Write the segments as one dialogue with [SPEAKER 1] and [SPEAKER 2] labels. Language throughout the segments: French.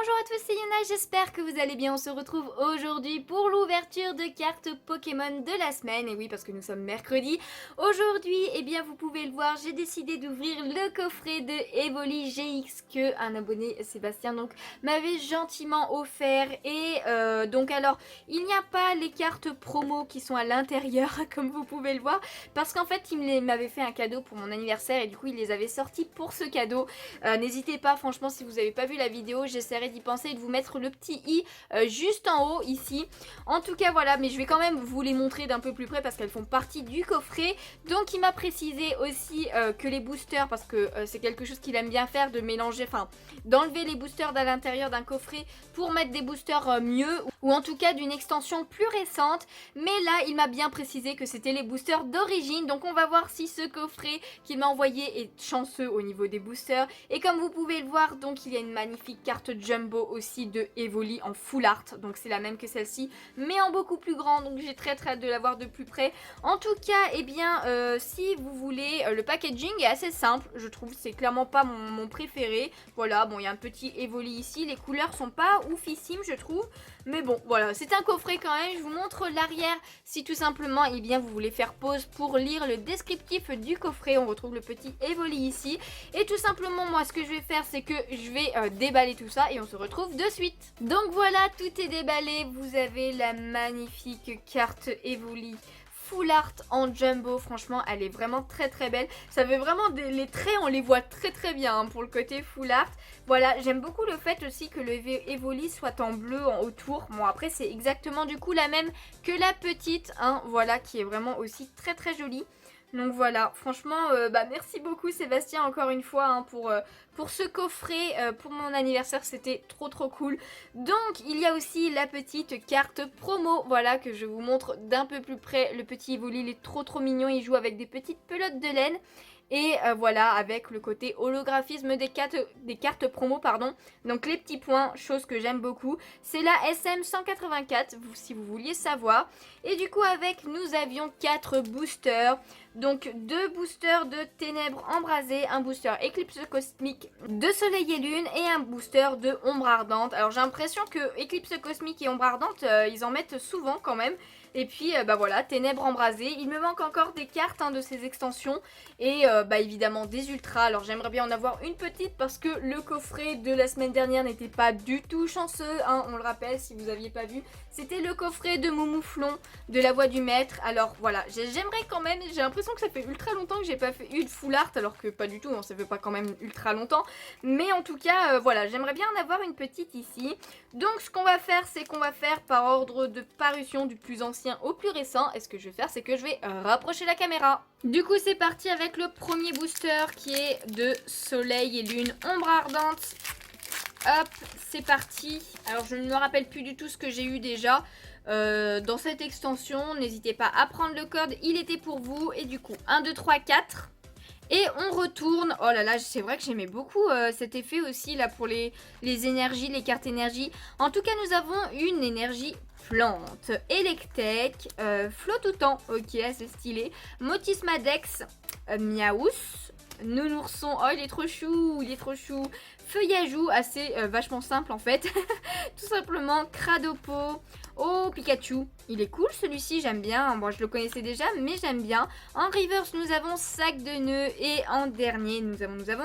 [SPEAKER 1] Bonjour à tous, c'est Yuna, j'espère que vous allez bien. On se retrouve aujourd'hui pour l'ouverture de cartes Pokémon de la semaine. Et oui, parce que nous sommes mercredi. Aujourd'hui, eh bien vous pouvez le voir, j'ai décidé d'ouvrir le coffret de Evoli GX que un abonné, Sébastien, donc m'avait gentiment offert. Et donc alors, il n'y a pas les cartes promo qui sont à l'intérieur, comme vous pouvez le voir, parce qu'en fait, il m'avait fait un cadeau pour mon anniversaire et du coup, il les avait sortis pour ce cadeau. N'hésitez pas, franchement, si vous n'avez pas vu la vidéo, j'essaierai d'y penser et de vous mettre le petit i juste en haut ici. En tout cas voilà, mais je vais quand même vous les montrer d'un peu plus près parce qu'elles font partie du coffret. Donc il m'a précisé aussi que les boosters, parce que c'est quelque chose qu'il aime bien faire, de mélanger, enfin d'enlever les boosters d'à l'intérieur d'un coffret pour mettre des boosters mieux, ou en tout cas d'une extension plus récente. Mais là il m'a bien précisé que c'était les boosters d'origine, donc on va voir si ce coffret qu'il m'a envoyé est chanceux au niveau des boosters. Et comme vous pouvez le voir, donc il y a une magnifique carte Jumbo aussi de Evoli en full art, donc c'est la même que celle-ci mais en beaucoup plus grand, donc j'ai très hâte de la voir de plus près. En tout cas, eh bien si vous voulez, le packaging est assez simple, je trouve, c'est clairement pas mon préféré. Voilà, bon il y a un petit Evoli ici, les couleurs sont pas oufissimes je trouve, mais bon voilà, c'est un coffret quand même. Je vous montre l'arrière si tout simplement eh bien vous voulez faire pause pour lire le descriptif du coffret. On retrouve le petit Evoli ici, et tout simplement moi ce que je vais faire c'est que je vais déballer tout ça et on se retrouve de suite. Donc voilà, tout est déballé, vous avez la magnifique carte Evoli full art en jumbo. Franchement elle est vraiment très belle, ça fait vraiment les traits, on les voit très bien hein, pour le côté full art. Voilà, j'aime beaucoup le fait aussi que le Evoli soit en bleu autour. Bon après c'est exactement du coup la même que la petite hein, voilà, qui est vraiment aussi très jolie. Donc voilà, franchement, merci beaucoup Sébastien encore une fois hein, pour ce coffret, pour mon anniversaire, c'était trop cool. Donc il y a aussi la petite carte promo, voilà, que je vous montre d'un peu plus près. Le petit Evoli, il est trop mignon, il joue avec des petites pelotes de laine. Et voilà, avec le côté holographisme des cartes promo, pardon. Donc les petits points, chose que j'aime beaucoup. C'est la SM184, si vous vouliez savoir. Et du coup avec, nous avions 4 boosters. Donc 2 boosters de ténèbres embrasées, un booster éclipse cosmique de soleil et lune et un booster de ombre ardente. Alors j'ai l'impression que éclipse cosmique et ombre ardente, ils en mettent souvent quand même. Et puis voilà, ténèbres embrasées. Il me manque encore des cartes hein, de ces extensions. Et évidemment des ultras. Alors j'aimerais bien en avoir une petite parce que le coffret de la semaine dernière n'était pas du tout chanceux hein, on le rappelle si vous aviez pas vu. C'était le coffret de Moumouflon de la voix du maître. Alors voilà, j'aimerais quand même, j'ai l'impression que ça fait ultra longtemps que j'ai pas fait une full art, alors que pas du tout, hein, ça fait pas quand même ultra longtemps. Mais en tout cas, voilà, j'aimerais bien en avoir une petite ici. Donc ce qu'on va faire, c'est qu'on va faire par ordre de parution du plus ancien au plus récent. Et ce que je vais faire, c'est que je vais rapprocher la caméra. Du coup, c'est parti avec le premier booster qui est de soleil et lune ombre ardente. Hop, c'est parti. Alors je ne me rappelle plus du tout ce que j'ai eu déjà dans cette extension. N'hésitez pas à prendre le code, il était pour vous. Et du coup 1, 2, 3, 4. Et on retourne. Oh là là, c'est vrai que j'aimais beaucoup cet effet aussi là pour les énergies, les cartes énergie. En tout cas nous avons une énergie plante, Electek, Flottoutant, ok c'est stylé, Motismadex, Miaous, Nounourson, oh il est trop chou, Feuillajou, assez vachement simple en fait, tout simplement, Cradopo, oh Pikachu, il est cool celui-ci, j'aime bien, bon je le connaissais déjà mais j'aime bien. En reverse nous avons Sac de nœuds et en dernier nous avons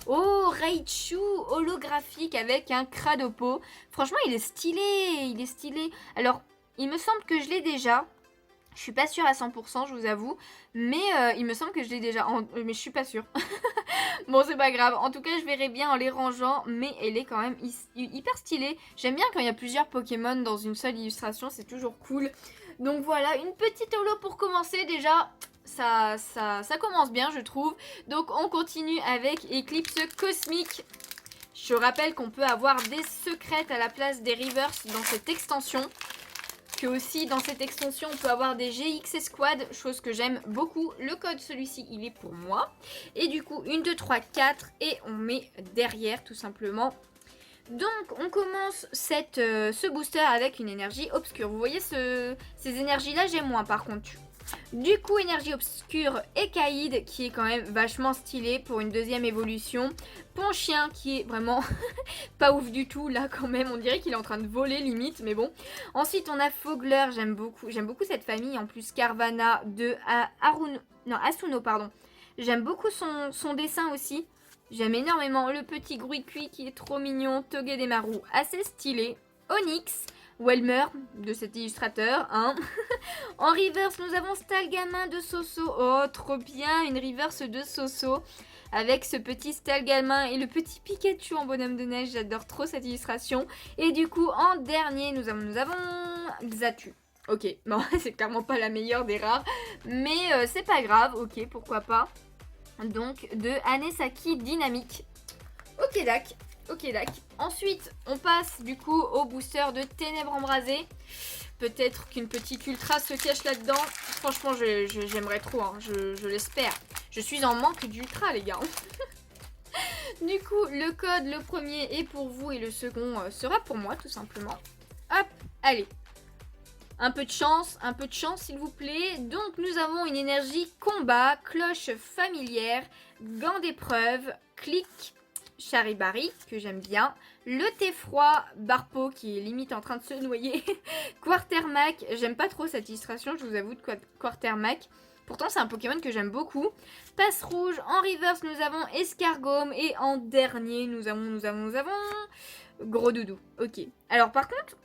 [SPEAKER 1] oh Raichu holographique avec un Cradopo. Franchement il est stylé, alors il me semble que je l'ai déjà. Je suis pas sûre à 100%, je vous avoue, mais il me semble que je l'ai déjà, mais je suis pas sûre. Bon, c'est pas grave, en tout cas, je verrai bien en les rangeant, mais elle est quand même hyper stylée. J'aime bien quand il y a plusieurs Pokémon dans une seule illustration, c'est toujours cool. Donc voilà, une petite holo pour commencer, déjà, ça commence bien, je trouve. Donc on continue avec Éclipse Cosmique. Je rappelle qu'on peut avoir des secrets à la place des reverse dans cette extension. Que aussi dans cette extension on peut avoir des GX Escouade, chose que j'aime beaucoup. Le code celui-ci il est pour moi. Et du coup 1, 2, 3, 4 et on met derrière tout simplement. Donc on commence ce booster avec une énergie obscure. Vous voyez ces énergies là j'aime moins par contre. Du coup, énergie obscure et Kaïd qui est quand même vachement stylé pour une deuxième évolution. Ponchien qui est vraiment pas ouf du tout là quand même, on dirait qu'il est en train de voler limite, mais bon. Ensuite on a Fogler, j'aime beaucoup cette famille. En plus Carvana de Asuno, pardon. J'aime beaucoup son dessin aussi. J'aime énormément le petit Gruicui qui est trop mignon. Togedemaru, assez stylé. Onyx, Welmer de cet illustrateur, hein. En reverse, nous avons Stalgamin de Soso. Oh, trop bien, une reverse de Soso. Avec ce petit Stalgamin et le petit Pikachu en bonhomme de neige. J'adore trop cette illustration. Et du coup, en dernier, nous avons Xatu. Ok, bon, c'est clairement pas la meilleure des rares. Mais c'est pas grave, ok, pourquoi pas. Donc, de Anesaki Dynamique. Ok, dac. Ok, dac. Ensuite, on passe du coup au booster de Ténèbres Embrasées. Peut-être qu'une petite ultra se cache là-dedans. Franchement, j'aimerais trop, hein. Je l'espère. Je suis en manque d'ultra, les gars. Du coup, le code, le premier est pour vous et le second sera pour moi, tout simplement. Hop, allez. Un peu de chance s'il vous plaît. Donc, nous avons une énergie combat, cloche familière, gant d'épreuve, clic, Charibari, que j'aime bien. Le thé froid, Barpo, qui est limite en train de se noyer. Quartermac, j'aime pas trop cette illustration, je vous avoue, de Quartermac. Pourtant, c'est un Pokémon que j'aime beaucoup. Passe rouge, en reverse, nous avons Escargome. Et en dernier, nous avons Gros Doudou. Ok. Alors, par contre,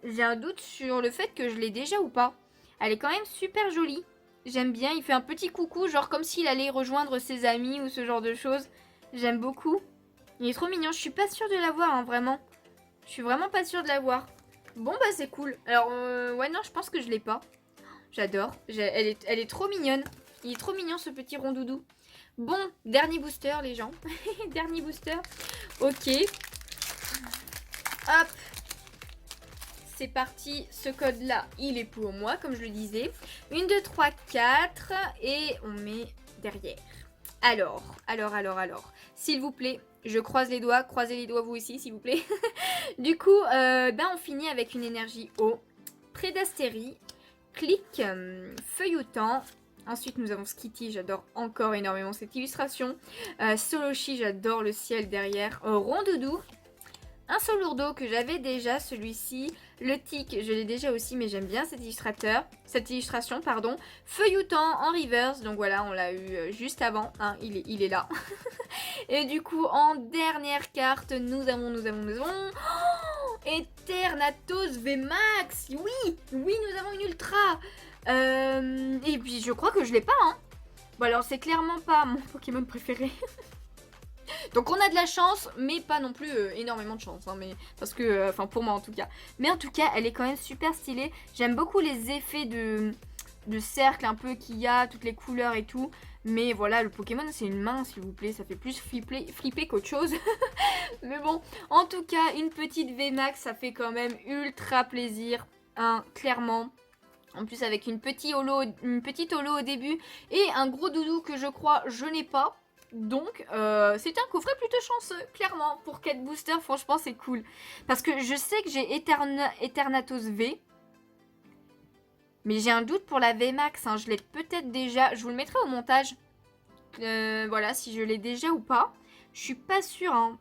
[SPEAKER 1] j'ai un doute sur le fait que je l'ai déjà ou pas. Elle est quand même super jolie. J'aime bien, il fait un petit coucou, genre comme s'il allait rejoindre ses amis ou ce genre de choses. J'aime beaucoup. Il est trop mignon. Je suis pas sûre de l'avoir, hein, vraiment. Je suis vraiment pas sûre de l'avoir. Bon, bah, c'est cool. Alors, ouais, non, je pense que je l'ai pas. J'adore. Elle est trop mignonne. Il est trop mignon, ce petit rondoudou. Bon, dernier booster, les gens. Dernier booster. Ok. Hop. C'est parti. Ce code-là, il est pour moi, comme je le disais. 1, 2, 3, 4. Et on met derrière. Alors. S'il vous plaît, je croise les doigts. Croisez les doigts vous aussi, s'il vous plaît. Du coup, on finit avec une énergie eau. Prédastérie. Clic. Feuilletant. Ensuite, nous avons Skitty. J'adore encore énormément cette illustration. Soloshi, j'adore le ciel derrière. Rondoudou. Un Solourdo que j'avais déjà, celui-ci. Le tic, je l'ai déjà aussi, mais j'aime bien cette illustration, pardon. Feuilletant en reverse, donc voilà, on l'a eu juste avant, hein, il est là. Et du coup, en dernière carte, nous avons Eternatus VMAX. Oui, nous avons une ultra. Et puis, je crois que je l'ai pas, hein. Bon, alors, c'est clairement pas mon Pokémon préféré. Donc on a de la chance, mais pas non plus énormément de chance, hein, mais parce que, enfin pour moi en tout cas. Mais en tout cas, elle est quand même super stylée. J'aime beaucoup les effets de cercle un peu qu'il y a, toutes les couleurs et tout. Mais voilà, le Pokémon c'est une main s'il vous plaît, ça fait plus flipper qu'autre chose. Mais bon, en tout cas, une petite VMAX, ça fait quand même ultra plaisir, hein, clairement. En plus avec une petite holo au début et un gros doudou que je crois je n'ai pas. Donc, c'est un coffret plutôt chanceux, clairement. Pour 4 boosters, franchement, c'est cool. Parce que je sais que j'ai Eternatus V. Mais j'ai un doute pour la VMAX. Hein. Je l'ai peut-être déjà. Je vous le mettrai au montage. Voilà, si je l'ai déjà ou pas. Je suis pas sûre. Hein.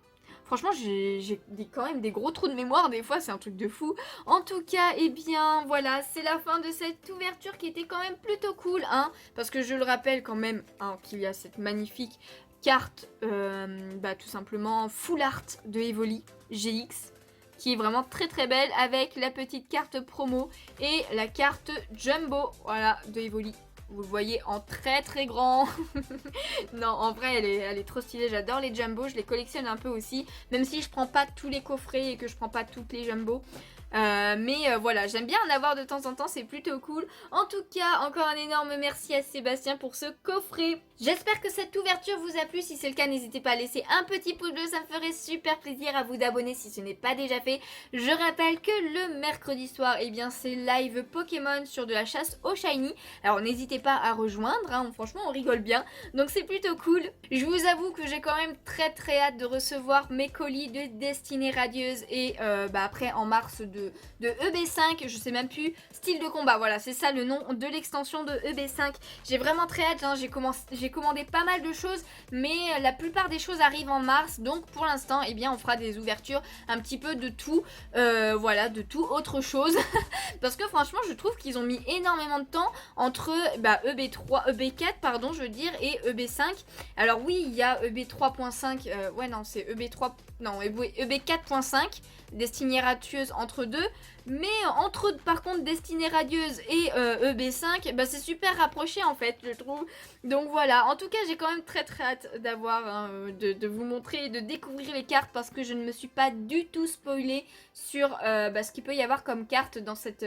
[SPEAKER 1] Franchement, j'ai quand même des gros trous de mémoire. Des fois, c'est un truc de fou. En tout cas, eh bien, voilà. C'est la fin de cette ouverture qui était quand même plutôt cool. Hein, parce que je le rappelle quand même hein, qu'il y a cette magnifique carte, tout simplement full art de Evoli GX. Qui est vraiment très très belle. Avec la petite carte promo et la carte Jumbo. Voilà, de Evoli. Vous le voyez en très très grand. Non, en vrai, elle est trop stylée. J'adore les Jumbo. Je les collectionne un peu aussi. Même si je prends pas tous les coffrets et que je prends pas toutes les Jumbo. Mais voilà, j'aime bien en avoir de temps en temps, c'est plutôt cool. En tout cas, encore un énorme merci à Sébastien pour ce coffret. J'espère que cette ouverture vous a plu. Si c'est le cas, n'hésitez pas à laisser un petit pouce bleu, ça me ferait super plaisir. À vous d'abonner si ce n'est pas déjà fait. Je rappelle que le mercredi soir, eh bien c'est live Pokémon sur de la chasse au shiny. Alors n'hésitez pas à rejoindre, hein. Franchement on rigole bien. Donc c'est plutôt cool. Je vous avoue que j'ai quand même très très hâte de recevoir mes colis de Destinée Radieuse. Et après en mars de de EB5, je sais même plus, style de combat, voilà, c'est ça le nom de l'extension de EB5. J'ai vraiment très hâte, hein, j'ai commandé pas mal de choses, mais la plupart des choses arrivent en mars, donc pour l'instant, eh bien, on fera des ouvertures un petit peu de tout, voilà, de tout autre chose, parce que franchement, je trouve qu'ils ont mis énormément de temps entre EB3, EB4, pardon, je veux dire, et EB5. Alors oui, il y a EB3.5, ouais non, c'est EB3, non, EB4.5, Destinée radieuse entre deux, mais entre par contre Destinée radieuse et EB5, bah, c'est super rapproché en fait, je trouve. Donc voilà, en tout cas j'ai quand même très hâte d'avoir, hein, de vous montrer et de découvrir les cartes, parce que je ne me suis pas du tout spoilée sur ce qu'il peut y avoir comme carte dans cette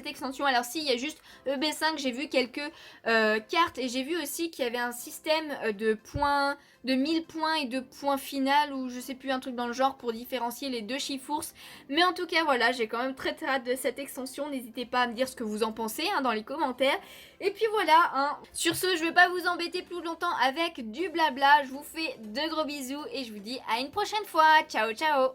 [SPEAKER 1] extension. Alors si, il y a juste EB5, j'ai vu quelques cartes, et j'ai vu aussi qu'il y avait un système de points, de 1000 points et de points final, ou je sais plus, un truc dans le genre, pour différencier les deux chiffres. Mais en tout cas voilà, j'ai quand même très hâte de cette extension. N'hésitez pas à me dire ce que vous en pensez, hein, dans les commentaires. Et puis voilà, hein. Sur ce, je vais pas vous embêter plus longtemps avec du blabla. Je vous fais de gros bisous et je vous dis à une prochaine fois. Ciao ciao.